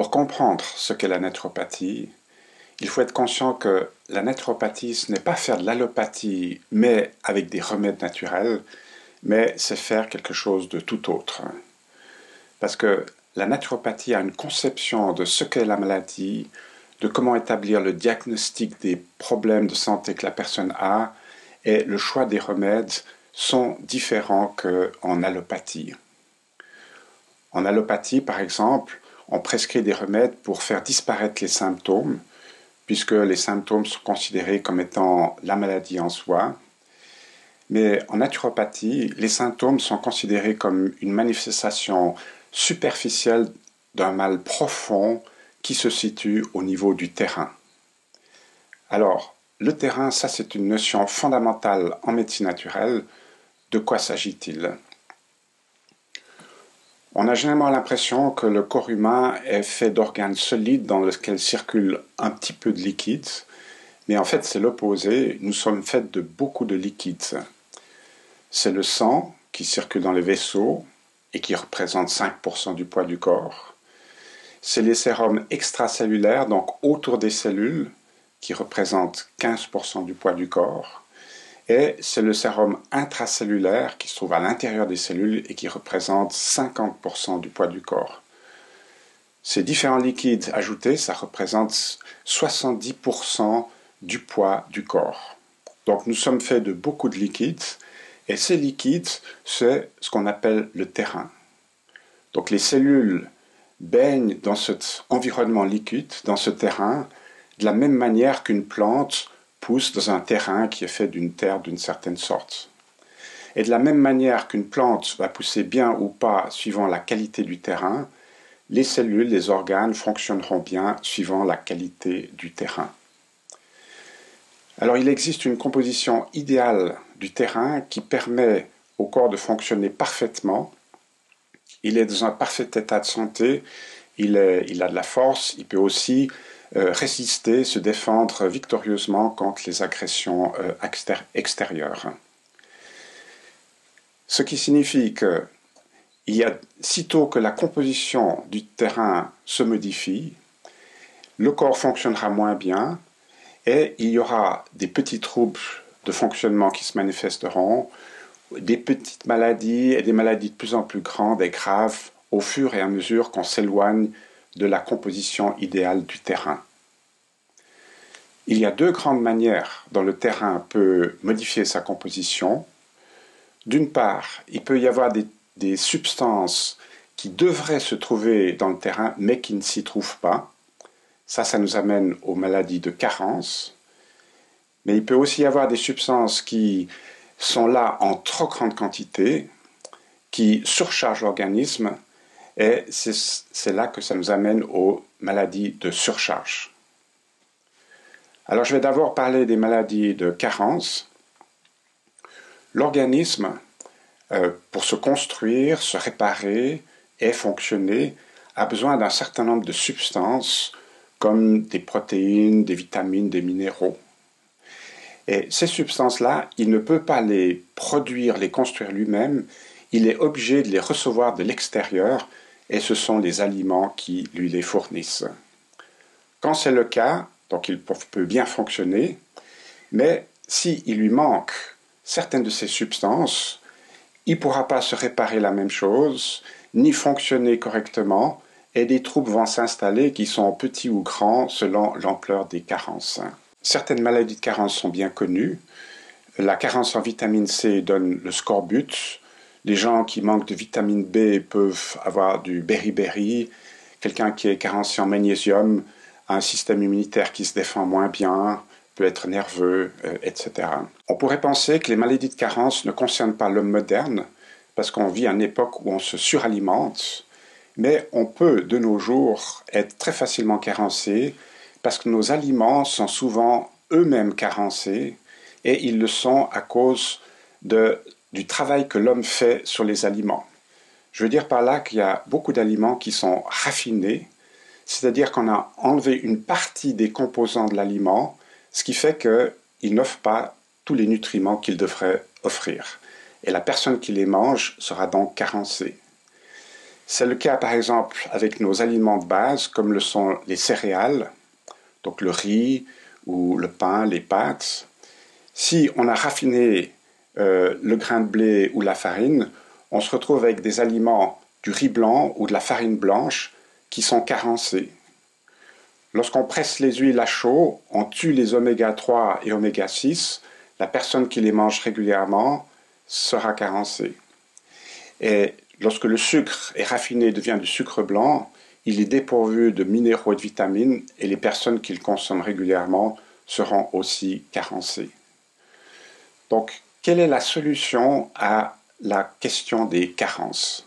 Pour comprendre ce qu'est la naturopathie, il faut être conscient que la naturopathie, ce n'est pas faire de l'allopathie, mais avec des remèdes naturels, mais c'est faire quelque chose de tout autre. Parce que la naturopathie a une conception de ce qu'est la maladie, de comment établir le diagnostic des problèmes de santé que la personne a, et le choix des remèdes sont différents qu'en allopathie. En allopathie, par exemple, on prescrit des remèdes pour faire disparaître les symptômes, puisque les symptômes sont considérés comme étant la maladie en soi. Mais en naturopathie, les symptômes sont considérés comme une manifestation superficielle d'un mal profond qui se situe au niveau du terrain. Alors, le terrain, ça c'est une notion fondamentale en médecine naturelle. De quoi s'agit-il ? On a généralement l'impression que le corps humain est fait d'organes solides dans lesquels circule un petit peu de liquide, mais en fait c'est l'opposé, nous sommes faits de beaucoup de liquides. C'est le sang qui circule dans les vaisseaux et qui représente 5% du poids du corps. C'est les sérums extracellulaires, donc autour des cellules, qui représentent 15% du poids du corps. Et c'est le sérum intracellulaire qui se trouve à l'intérieur des cellules et qui représente 50% du poids du corps. Ces différents liquides ajoutés, ça représente 70% du poids du corps. Donc nous sommes faits de beaucoup de liquides, et ces liquides, c'est ce qu'on appelle le terrain. Donc les cellules baignent dans cet environnement liquide, dans ce terrain, de la même manière qu'une plante pousse dans un terrain qui est fait d'une terre d'une certaine sorte. Et de la même manière qu'une plante va pousser bien ou pas suivant la qualité du terrain, les cellules, les organes fonctionneront bien suivant la qualité du terrain. Alors il existe une composition idéale du terrain qui permet au corps de fonctionner parfaitement. Il est dans un parfait état de santé, il a de la force, il peut aussi résister, se défendre victorieusement contre les agressions extérieures. Ce qui signifie que sitôt que la composition du terrain se modifie, le corps fonctionnera moins bien et il y aura des petits troubles de fonctionnement qui se manifesteront, des petites maladies et des maladies de plus en plus grandes et graves au fur et à mesure qu'on s'éloigne de la composition idéale du terrain. Il y a deux grandes manières dont le terrain peut modifier sa composition. D'une part, il peut y avoir des substances qui devraient se trouver dans le terrain mais qui ne s'y trouvent pas. Ça nous amène aux maladies de carence. Mais il peut aussi y avoir des substances qui sont là en trop grande quantité, qui surchargent l'organisme, et c'est là que ça nous amène aux maladies de surcharge. Alors je vais d'abord parler des maladies de carence. L'organisme, pour se construire, se réparer et fonctionner, a besoin d'un certain nombre de substances comme des protéines, des vitamines, des minéraux. Et ces substances-là, il ne peut pas les produire, les construire lui-même, il est obligé de les recevoir de l'extérieur et ce sont les aliments qui lui les fournissent. Quand c'est le cas, donc il peut bien fonctionner, mais s'il lui manque certaines de ces substances, il ne pourra pas se réparer la même chose, ni fonctionner correctement, et des troubles vont s'installer qui sont petits ou grands selon l'ampleur des carences. Certaines maladies de carence sont bien connues. La carence en vitamine C donne le scorbut. Les gens qui manquent de vitamine B peuvent avoir du beriberi. Quelqu'un qui est carencé en magnésium a un système immunitaire qui se défend moins bien, peut être nerveux, etc. On pourrait penser que les maladies de carence ne concernent pas l'homme moderne, parce qu'on vit à une époque où on se suralimente, mais on peut de nos jours être très facilement carencé, parce que nos aliments sont souvent eux-mêmes carencés, et ils le sont à cause du travail que l'homme fait sur les aliments. Je veux dire par là qu'il y a beaucoup d'aliments qui sont raffinés, c'est-à-dire qu'on a enlevé une partie des composants de l'aliment, ce qui fait qu'il n'offre pas tous les nutriments qu'il devrait offrir. Et la personne qui les mange sera donc carencée. C'est le cas par exemple avec nos aliments de base comme le sont les céréales, donc le riz ou le pain, les pâtes. Si on a raffiné le grain de blé ou la farine, on se retrouve avec des aliments du riz blanc ou de la farine blanche qui sont carencés. Lorsqu'on presse les huiles à chaud, on tue les oméga 3 et oméga 6. La personne qui les mange régulièrement sera carencée. Et lorsque le sucre est raffiné et devient du sucre blanc, il est dépourvu de minéraux et de vitamines et les personnes qui le consomment régulièrement seront aussi carencées. Donc, quelle est la solution à la question des carences?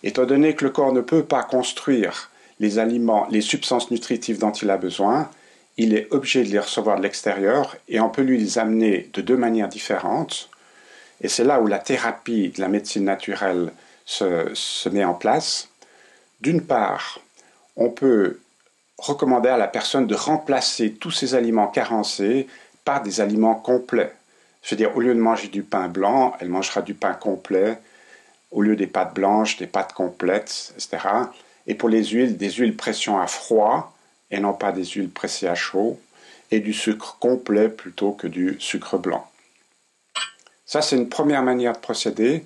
Étant donné que le corps ne peut pas construire les aliments, les substances nutritives dont il a besoin, il est obligé de les recevoir de l'extérieur et on peut lui les amener de deux manières différentes. Et c'est là où la thérapie de la médecine naturelle se met en place. D'une part, on peut recommander à la personne de remplacer tous ces aliments carencés par des aliments complets. C'est-à-dire, au lieu de manger du pain blanc, elle mangera du pain complet, au lieu des pâtes blanches, des pâtes complètes, etc. Et pour les huiles, des huiles pression à froid et non pas des huiles pressées à chaud, et du sucre complet plutôt que du sucre blanc. Ça, c'est une première manière de procéder.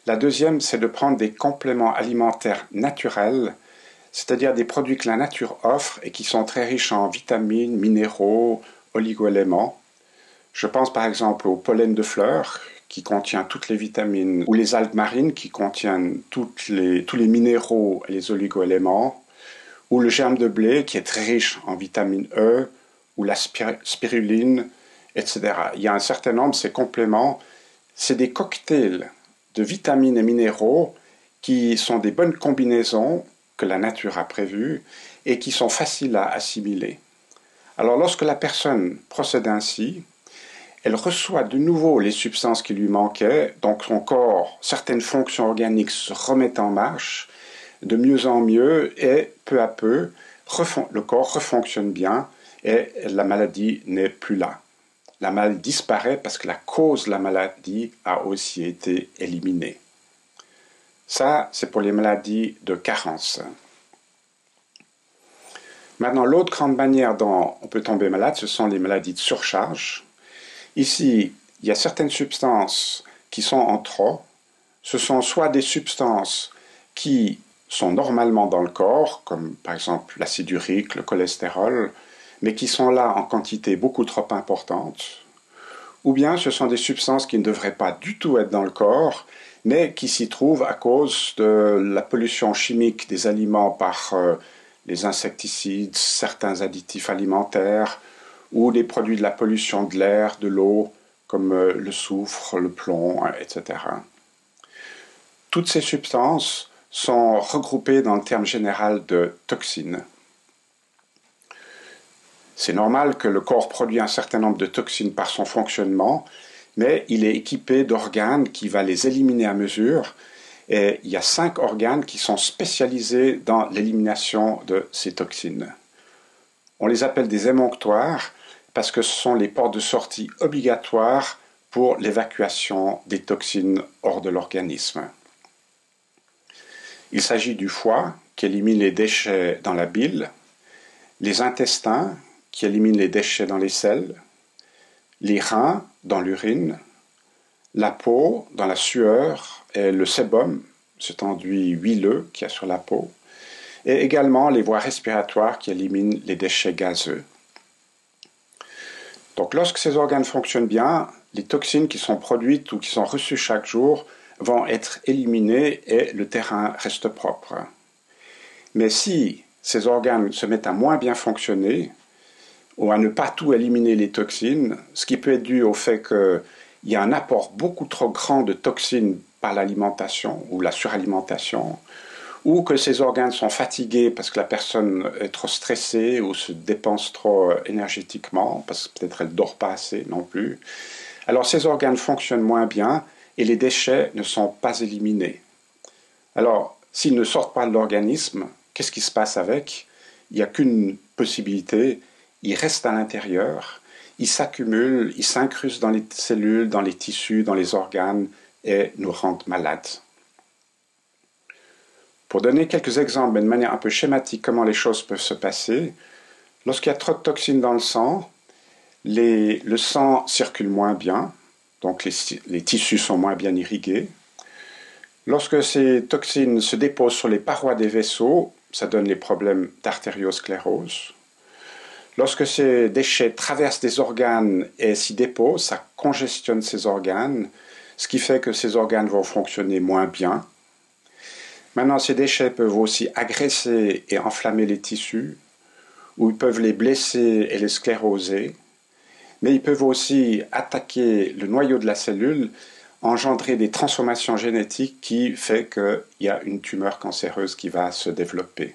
La deuxième, c'est de prendre des compléments alimentaires naturels, c'est-à-dire des produits que la nature offre et qui sont très riches en vitamines, minéraux, oligo-éléments. Je pense par exemple au pollen de fleurs qui contient toutes les vitamines, ou les algues marines qui contiennent tous les minéraux et les oligo-éléments, ou le germe de blé qui est très riche en vitamine E, ou la spiruline, etc. Il y a un certain nombre de ces compléments. C'est des cocktails de vitamines et minéraux qui sont des bonnes combinaisons que la nature a prévues et qui sont faciles à assimiler. Alors lorsque la personne procède ainsi, elle reçoit de nouveau les substances qui lui manquaient, donc son corps, certaines fonctions organiques se remettent en marche de mieux en mieux et peu à peu, le corps refonctionne bien et la maladie n'est plus là. La maladie disparaît parce que la cause de la maladie a aussi été éliminée. Ça, c'est pour les maladies de carence. Maintenant, l'autre grande manière dont on peut tomber malade, ce sont les maladies de surcharge. Ici, il y a certaines substances qui sont en trop. Ce sont soit des substances qui sont normalement dans le corps, comme par exemple l'acide urique, le cholestérol, mais qui sont là en quantité beaucoup trop importante. Ou bien ce sont des substances qui ne devraient pas du tout être dans le corps, mais qui s'y trouvent à cause de la pollution chimique des aliments par les insecticides, certains additifs alimentaires, ou des produits de la pollution de l'air, de l'eau, comme le soufre, le plomb, etc. Toutes ces substances sont regroupées dans le terme général de toxines. C'est normal que le corps produise un certain nombre de toxines par son fonctionnement, mais il est équipé d'organes qui vont les éliminer à mesure. Et il y a 5 organes qui sont spécialisés dans l'élimination de ces toxines. On les appelle des émonctoires parce que ce sont les portes de sortie obligatoires pour l'évacuation des toxines hors de l'organisme. Il s'agit du foie qui élimine les déchets dans la bile, les intestins qui éliminent les déchets dans les selles, les reins dans l'urine, la peau dans la sueur et le sébum, cet enduit huileux qu'il y a sur la peau, et également les voies respiratoires qui éliminent les déchets gazeux. Donc lorsque ces organes fonctionnent bien, les toxines qui sont produites ou qui sont reçues chaque jour vont être éliminées et le terrain reste propre. Mais si ces organes se mettent à moins bien fonctionner, ou à ne pas tout éliminer les toxines, ce qui peut être dû au fait qu'il y a un apport beaucoup trop grand de toxines par l'alimentation ou la suralimentation, ou que ces organes sont fatigués parce que la personne est trop stressée ou se dépense trop énergétiquement, parce que peut-être elle ne dort pas assez non plus. Alors ces organes fonctionnent moins bien et les déchets ne sont pas éliminés. Alors, s'ils ne sortent pas de l'organisme, qu'est-ce qui se passe avec? Il n'y a qu'une possibilité, ils restent à l'intérieur, ils s'accumulent, ils s'incrustent dans les cellules, dans les tissus, dans les organes et nous rendent malades. Pour donner quelques exemples, mais de manière un peu schématique, comment les choses peuvent se passer, lorsqu'il y a trop de toxines dans le sang, le sang circule moins bien, donc les tissus sont moins bien irrigués. Lorsque ces toxines se déposent sur les parois des vaisseaux, ça donne les problèmes d'artériosclérose. Lorsque ces déchets traversent des organes et s'y déposent, ça congestionne ces organes, ce qui fait que ces organes vont fonctionner moins bien. Maintenant, ces déchets peuvent aussi agresser et enflammer les tissus, ou ils peuvent les blesser et les scléroser, mais ils peuvent aussi attaquer le noyau de la cellule, engendrer des transformations génétiques qui fait qu'il y a une tumeur cancéreuse qui va se développer.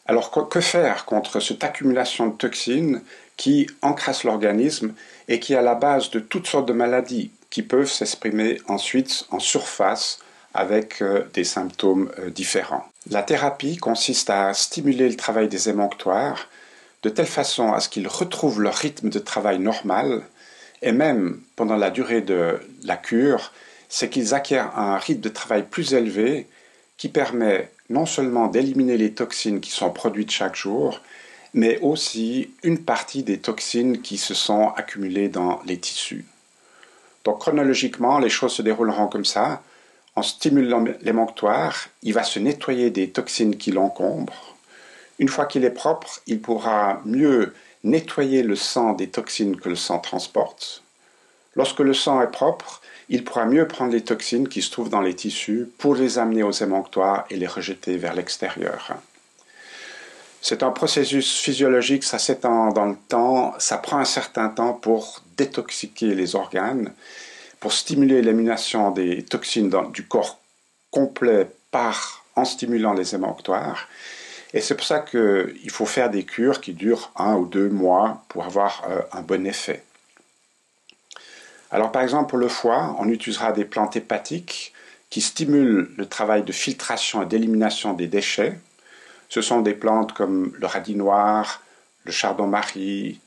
Alors, que faire contre cette accumulation de toxines qui encrasse l'organisme et qui est à la base de toutes sortes de maladies qui peuvent s'exprimer ensuite en surface avec des symptômes différents. La thérapie consiste à stimuler le travail des émonctoires de telle façon à ce qu'ils retrouvent leur rythme de travail normal et même pendant la durée de la cure, c'est qu'ils acquièrent un rythme de travail plus élevé qui permet non seulement d'éliminer les toxines qui sont produites chaque jour, mais aussi une partie des toxines qui se sont accumulées dans les tissus. Donc chronologiquement, les choses se dérouleront comme ça. En stimulant l'émonctoire, il va se nettoyer des toxines qui l'encombrent. Une fois qu'il est propre, il pourra mieux nettoyer le sang des toxines que le sang transporte. Lorsque le sang est propre, il pourra mieux prendre les toxines qui se trouvent dans les tissus pour les amener aux émonctoires et les rejeter vers l'extérieur. C'est un processus physiologique, ça s'étend dans le temps, ça prend un certain temps pour détoxiquer les organes, pour stimuler l'élimination des toxines du corps complet en stimulant les émonctoires. Et c'est pour ça qu'il faut faire des cures qui durent 1 ou 2 mois pour avoir un bon effet. Alors par exemple pour le foie, on utilisera des plantes hépatiques qui stimulent le travail de filtration et d'élimination des déchets. Ce sont des plantes comme le radis noir, le chardon-marie,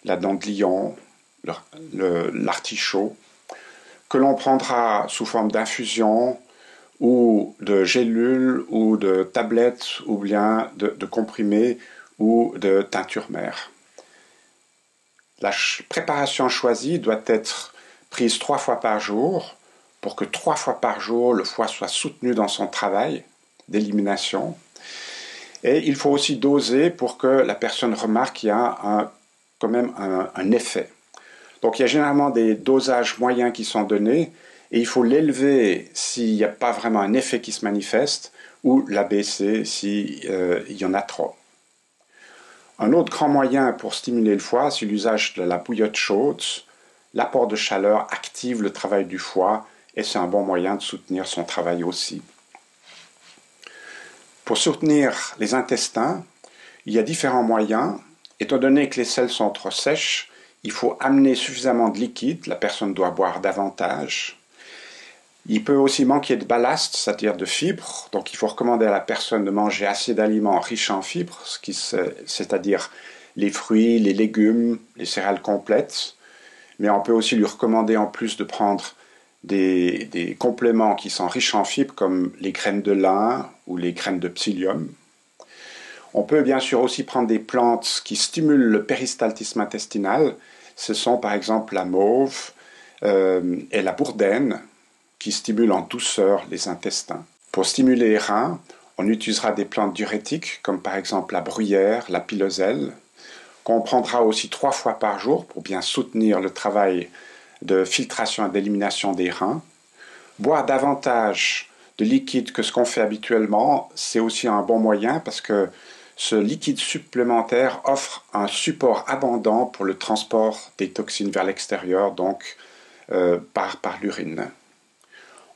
la dent de lion, l'artichaut, que l'on prendra sous forme d'infusion ou de gélules ou de tablettes ou bien de comprimés ou de teinture mère. La préparation choisie doit être prise 3 fois par jour pour que 3 fois par jour le foie soit soutenu dans son travail d'élimination. Et il faut aussi doser pour que la personne remarque qu'il y a quand même un effet. Donc il y a généralement des dosages moyens qui sont donnés et il faut l'élever s'il n'y a pas vraiment un effet qui se manifeste ou l'abaisser s'il y en a trop. Un autre grand moyen pour stimuler le foie, c'est l'usage de la bouillotte chaude. L'apport de chaleur active le travail du foie et c'est un bon moyen de soutenir son travail aussi. Pour soutenir les intestins, il y a différents moyens. Étant donné que les selles sont trop sèches, il faut amener suffisamment de liquide, la personne doit boire davantage. Il peut aussi manquer de ballast, c'est-à-dire de fibres, donc il faut recommander à la personne de manger assez d'aliments riches en fibres, c'est-à-dire les fruits, les légumes, les céréales complètes, mais on peut aussi lui recommander en plus de prendre des compléments qui sont riches en fibres comme les graines de lin ou les graines de psyllium. On peut bien sûr aussi prendre des plantes qui stimulent le péristaltisme intestinal. Ce sont par exemple la mauve et la bourdaine qui stimulent en douceur les intestins. Pour stimuler les reins, on utilisera des plantes diurétiques comme par exemple la bruyère, la piloselle, qu'on prendra aussi 3 fois par jour pour bien soutenir le travail de filtration et d'élimination des reins. Boire davantage de liquide que ce qu'on fait habituellement, c'est aussi un bon moyen parce que ce liquide supplémentaire offre un support abondant pour le transport des toxines vers l'extérieur, donc par l'urine.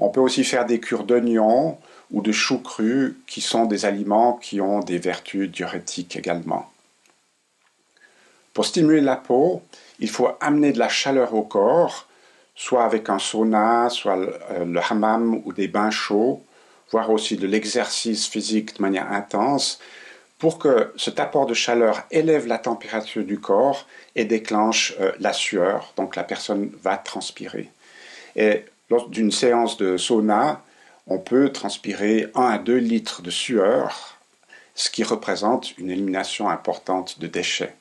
On peut aussi faire des cures d'oignons ou de choux crus qui sont des aliments qui ont des vertus diurétiques également. Pour stimuler la peau, il faut amener de la chaleur au corps, soit avec un sauna, soit le hammam ou des bains chauds, voire aussi de l'exercice physique de manière intense, pour que cet apport de chaleur élève la température du corps et déclenche la sueur, donc la personne va transpirer. Et lors d'une séance de sauna, on peut transpirer 1 à 2 litres de sueur, ce qui représente une élimination importante de déchets.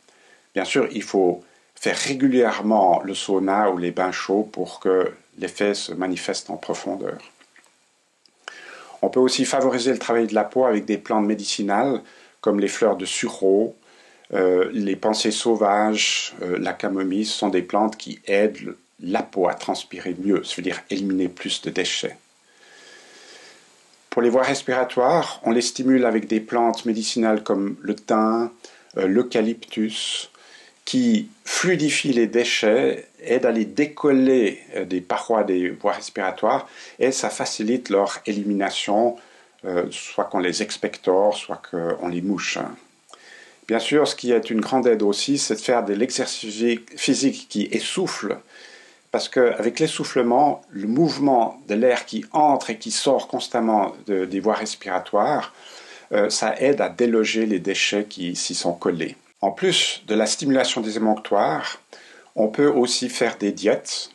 Bien sûr, il faut faire régulièrement le sauna ou les bains chauds pour que l'effet se manifeste en profondeur. On peut aussi favoriser le travail de la peau avec des plantes médicinales comme les fleurs de sureau, les pensées sauvages, la camomille. Ce sont des plantes qui aident la peau à transpirer mieux, c'est-à-dire éliminer plus de déchets. Pour les voies respiratoires, on les stimule avec des plantes médicinales comme le thym, l'eucalyptus, qui fluidifient les déchets, aident à les décoller des parois des voies respiratoires et ça facilite leur élimination, soit qu'on les expectore, soit qu'on les mouche. Bien sûr, ce qui est une grande aide aussi, c'est de faire de l'exercice physique qui essouffle, parce qu'avec l'essoufflement, le mouvement de l'air qui entre et qui sort constamment des voies respiratoires, ça aide à déloger les déchets qui s'y sont collés. En plus de la stimulation des émonctoires, on peut aussi faire des diètes.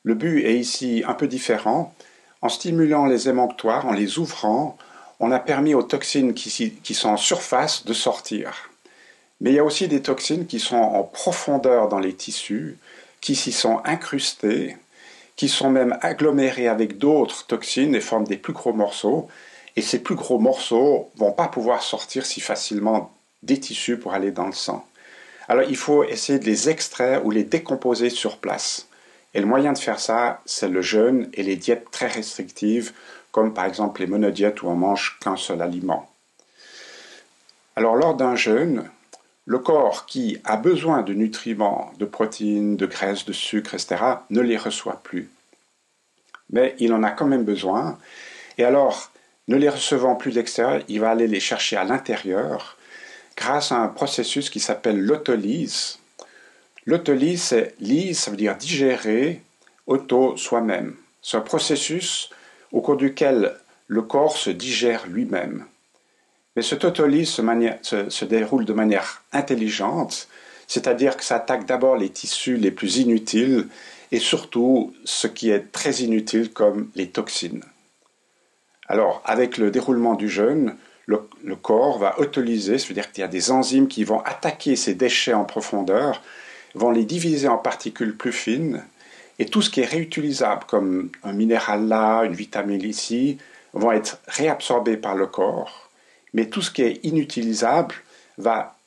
Le but est ici un peu différent. En stimulant les émonctoires, en les ouvrant, on a permis aux toxines qui sont en surface de sortir. Mais il y a aussi des toxines qui sont en profondeur dans les tissus, qui s'y sont incrustées, qui sont même agglomérées avec d'autres toxines et forment des plus gros morceaux. Et ces plus gros morceaux ne vont pas pouvoir sortir si facilement des tissus pour aller dans le sang. Alors il faut essayer de les extraire ou les décomposer sur place. Et le moyen de faire ça, c'est le jeûne et les diètes très restrictives, comme par exemple les monodiètes où on mange qu'un seul aliment. Alors lors d'un jeûne, le corps qui a besoin de nutriments, de protéines, de graisses, de sucre, etc., ne les reçoit plus. Mais il en a quand même besoin. Et alors, ne les recevant plus de l'extérieur, il va aller les chercher à l'intérieur grâce à un processus qui s'appelle l'autolyse. L'autolyse, c'est lyse, ça veut dire digérer, auto, soi-même. C'est un processus au cours duquel le corps se digère lui-même. Mais cette autolyse se déroule de manière intelligente, c'est-à-dire que ça attaque d'abord les tissus les plus inutiles et surtout ce qui est très inutile comme les toxines. Alors, avec le déroulement du jeûne, le corps va autolyser, c'est-à-dire qu'il y a des enzymes qui vont attaquer ces déchets en profondeur, vont les diviser en particules plus fines, et tout ce qui est réutilisable, comme un minéral là, une vitamine ici, vont être réabsorbés par le corps, mais tout ce qui est inutilisable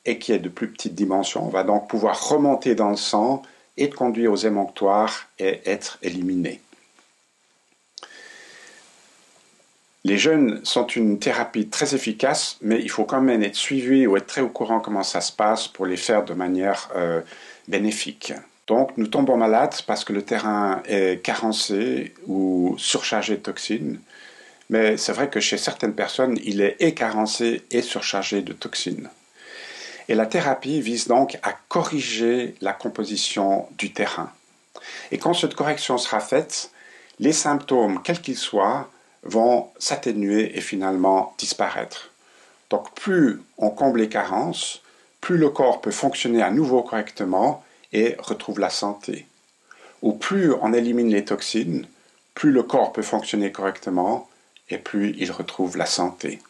et qui est de plus petite dimension va donc pouvoir remonter dans le sang et conduire aux émonctoires et être éliminé. Les jeûnes sont une thérapie très efficace, mais il faut quand même être suivi ou être très au courant comment ça se passe pour les faire de manière bénéfique. Donc nous tombons malades parce que le terrain est carencé ou surchargé de toxines, mais c'est vrai que chez certaines personnes, il est carencé et surchargé de toxines. Et la thérapie vise donc à corriger la composition du terrain. Et quand cette correction sera faite, les symptômes, quels qu'ils soient, vont s'atténuer et finalement disparaître. Donc plus on comble les carences, plus le corps peut fonctionner à nouveau correctement et retrouve la santé. Ou plus on élimine les toxines, plus le corps peut fonctionner correctement et plus il retrouve la santé.